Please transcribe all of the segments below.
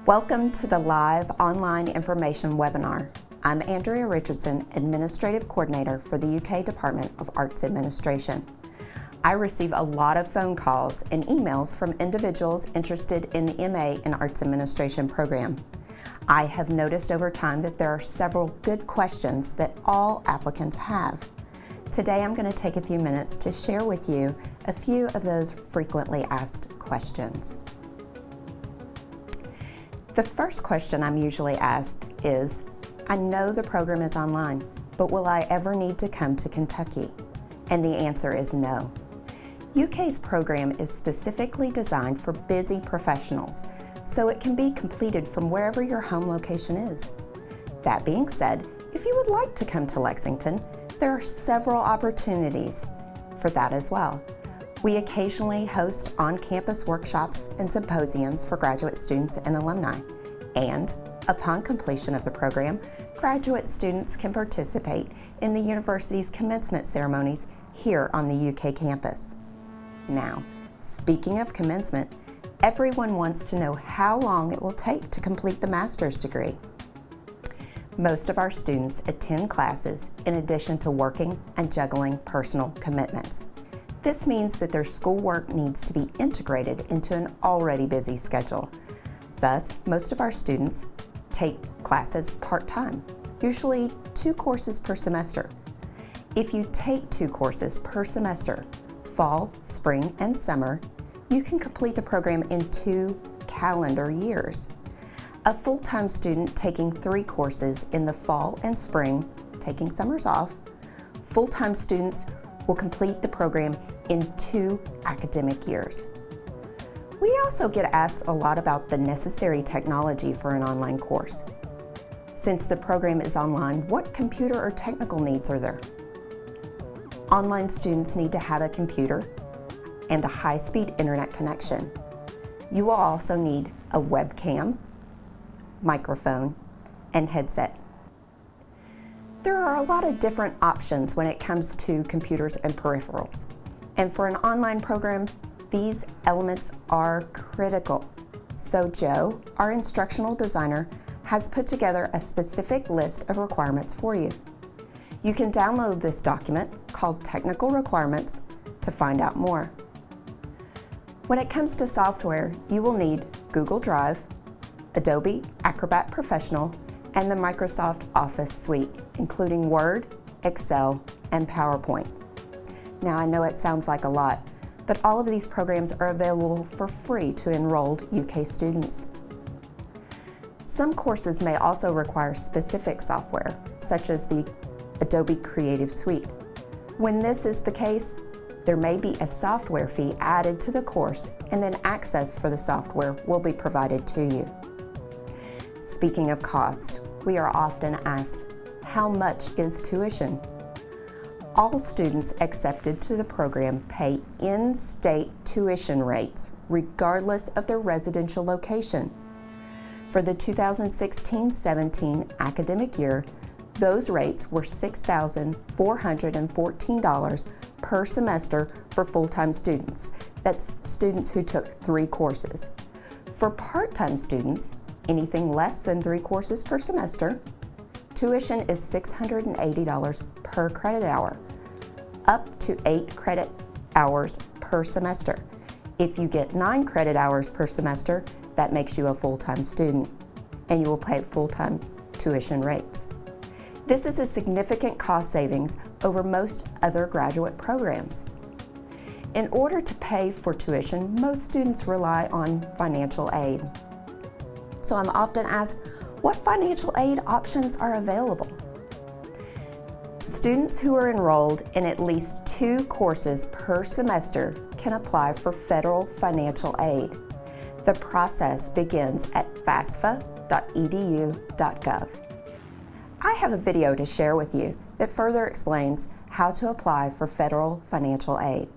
Welcome to the live online information webinar. I'm Andrea Richardson, Administrative Coordinator for the UK Department of Arts Administration. I receive a lot of phone calls and emails from individuals interested in the MA in Arts Administration program. I have noticed over time that there are several good questions that all applicants have. Today I'm going to take a few minutes to share with you a few of those frequently asked questions. The first question I'm usually asked is, I know the program is online, but will I ever need to come to Kentucky? And the answer is no. UK's program is specifically designed for busy professionals, so it can be completed from wherever your home location is. That being said, if you would like to come to Lexington, there are several opportunities for that as well. We occasionally host on-campus workshops and symposiums for graduate students and alumni. And upon completion of the program, graduate students can participate in the university's commencement ceremonies here on the UK campus. Now, speaking of commencement, everyone wants to know how long it will take to complete the master's degree. Most of our students attend classes in addition to working and juggling personal commitments. This means that their schoolwork needs to be integrated into an already busy schedule. Thus, most of our students take classes part-time, usually 2 courses per semester. If you take 2 courses per semester, fall, spring, and summer, you can complete the program in 2 calendar years. A full-time student taking 3 courses in the fall and spring, taking summers off, full-time students will complete the program in 2 academic years. We also get asked a lot about the necessary technology for an online course. Since the program is online, what computer or technical needs are there? Online students need to have a computer and a high-speed internet connection. You will also need a webcam, microphone, and headset. There are a lot of different options when it comes to computers and peripherals. And for an online program, these elements are critical. So Joe, our instructional designer, has put together a specific list of requirements for you. You can download this document called Technical Requirements to find out more. When it comes to software, you will need Google Drive, Adobe Acrobat Professional, and the Microsoft Office suite, including Word, Excel, and PowerPoint. Now, I know it sounds like a lot, but all of these programs are available for free to enrolled UK students. Some courses may also require specific software, such as the Adobe Creative Suite. When this is the case, there may be a software fee added to the course, and then access for the software will be provided to you. Speaking of cost, we are often asked, how much is tuition? All students accepted to the program pay in-state tuition rates, regardless of their residential location. For the 2016-17 academic year, those rates were $6,414 per semester for full-time students. That's students who took 3 courses. For part-time students, anything less than 3 courses per semester, tuition is $680 per credit hour, up to 8 credit hours per semester. If you get 9 credit hours per semester, that makes you a full-time student, and you will pay full-time tuition rates. This is a significant cost savings over most other graduate programs. In order to pay for tuition, most students rely on financial aid. So I'm often asked, what financial aid options are available? Students who are enrolled in at least 2 courses per semester can apply for federal financial aid. The process begins at fasfa.edu.gov. I have a video to share with you that further explains how to apply for federal financial aid.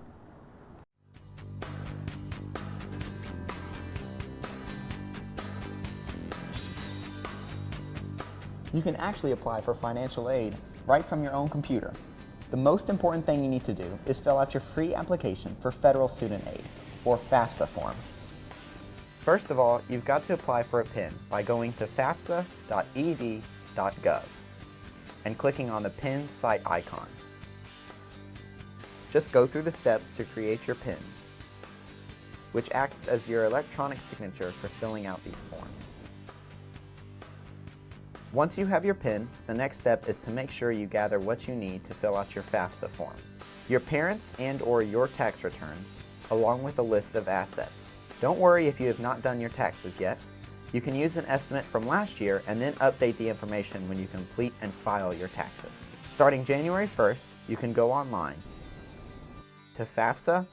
You can actually apply for financial aid right from your own computer. The most important thing you need to do is fill out your free application for Federal Student Aid, or FAFSA form. First of all, you've got to apply for a PIN by going to fafsa.ed.gov and clicking on the PIN site icon. Just go through the steps to create your PIN, which acts as your electronic signature for filling out these forms. Once you have your PIN, the next step is to make sure you gather what you need to fill out your FAFSA form. Your parents and/or your tax returns, along with a list of assets. Don't worry if you have not done your taxes yet. You can use an estimate from last year and then update the information when you complete and file your taxes. Starting January 1st, you can go online to fafsa.ed.gov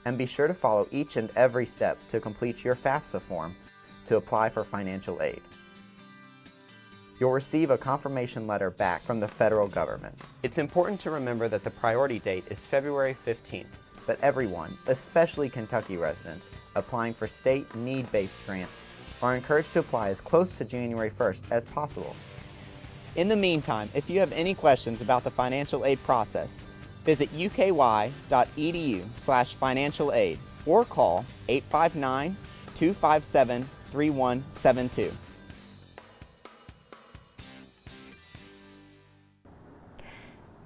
and be sure to follow each and every step to complete your FAFSA form to apply for financial aid. You'll receive a confirmation letter back from the federal government. It's important to remember that the priority date is February 15th, but everyone, especially Kentucky residents, applying for state need-based grants are encouraged to apply as close to January 1st as possible. In the meantime, if you have any questions about the financial aid process, visit uky.edu/financial aid or call 859-257-3172.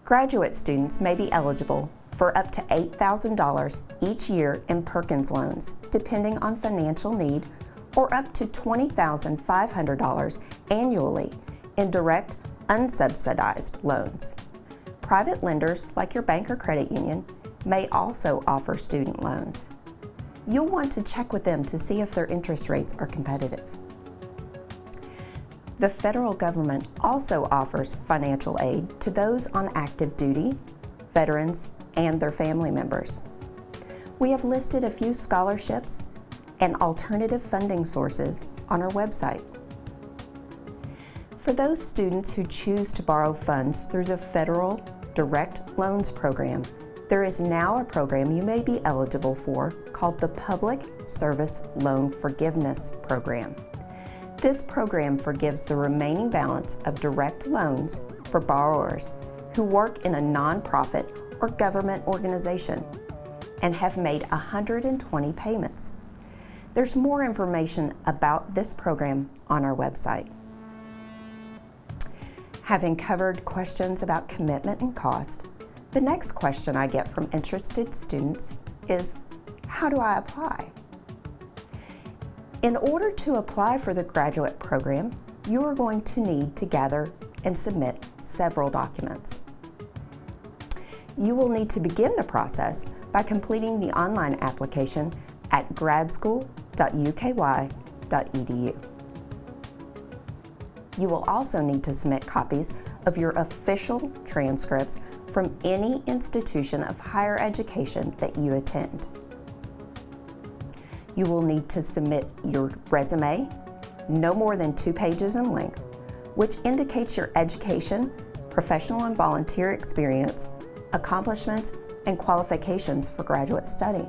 Graduate students may be eligible for up to $8,000 each year in Perkins loans, depending on financial need, or up to $20,500 annually in direct, unsubsidized loans. Private lenders, like your bank or credit union, may also offer student loans. You'll want to check with them to see if their interest rates are competitive. The federal government also offers financial aid to those on active duty, veterans, and their family members. We have listed a few scholarships and alternative funding sources on our website. For those students who choose to borrow funds through the federal Direct Loans Program, there is now a program you may be eligible for called the Public Service Loan Forgiveness Program. This program forgives the remaining balance of direct loans for borrowers who work in a nonprofit or government organization and have made 120 payments. There's more information about this program on our website. Having covered questions about commitment and cost, the next question I get from interested students is, how do I apply? In order to apply for the graduate program, you are going to need to gather and submit several documents. You will need to begin the process by completing the online application at gradschool.uky.edu. You will also need to submit copies of your official transcripts from any institution of higher education that you attend. You will need to submit your resume, no more than 2 pages in length, which indicates your education, professional and volunteer experience, accomplishments, and qualifications for graduate study.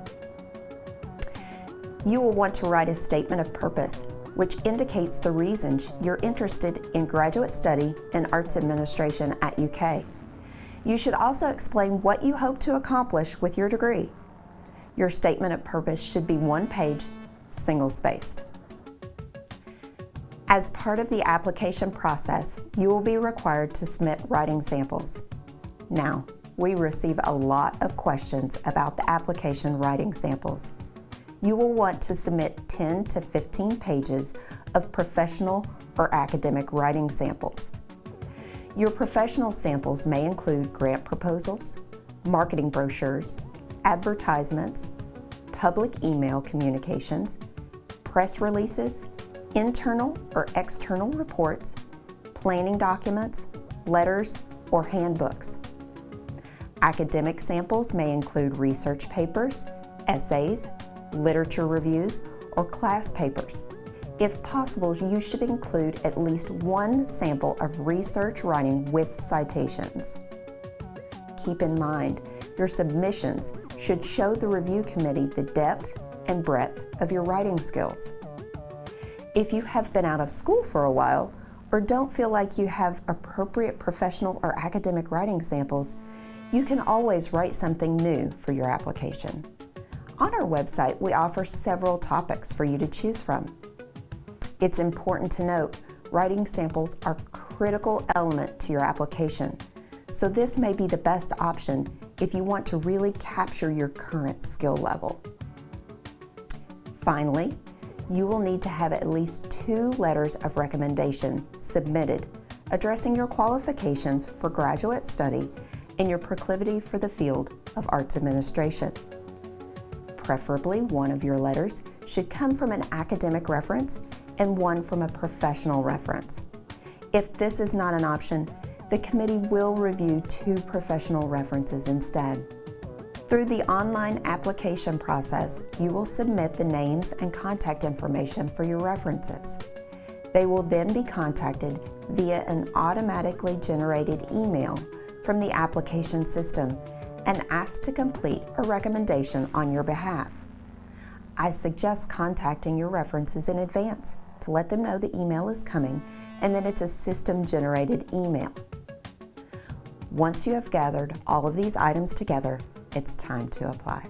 You will want to write a statement of purpose, which indicates the reasons you're interested in graduate study in arts administration at UK. You should also explain what you hope to accomplish with your degree. Your statement of purpose should be 1 page, single-spaced. As part of the application process, you will be required to submit writing samples. Now, we receive a lot of questions about the application writing samples. You will want to submit 10 to 15 pages of professional or academic writing samples. Your professional samples may include grant proposals, marketing brochures, advertisements, public email communications, press releases, internal or external reports, planning documents, letters, or handbooks. Academic samples may include research papers, essays, literature reviews, or class papers. If possible, you should include at least 1 sample of research writing with citations. Keep in mind, your submissions should show the review committee the depth and breadth of your writing skills. If you have been out of school for a while or don't feel like you have appropriate professional or academic writing samples, you can always write something new for your application. On our website, we offer several topics for you to choose from. It's important to note, writing samples are a critical element to your application, so this may be the best option if you want to really capture your current skill level. Finally, you will need to have at least 2 letters of recommendation submitted addressing your qualifications for graduate study and your proclivity for the field of arts administration. Preferably, one of your letters should come from an academic reference and one from a professional reference. If this is not an option, the committee will review 2 professional references instead. Through the online application process, you will submit the names and contact information for your references. They will then be contacted via an automatically generated email from the application system and asked to complete a recommendation on your behalf. I suggest contacting your references in advance to let them know the email is coming and that it's a system-generated email. Once you have gathered all of these items together, it's time to apply.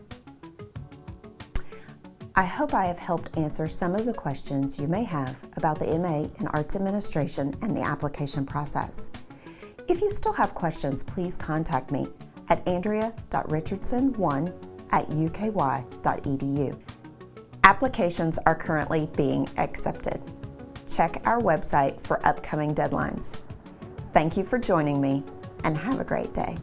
I hope I have helped answer some of the questions you may have about the MA in Arts Administration and the application process. If you still have questions, please contact me at andrea.richardson1@uky.edu. Applications are currently being accepted. Check our website for upcoming deadlines. Thank you for joining me, and have a great day.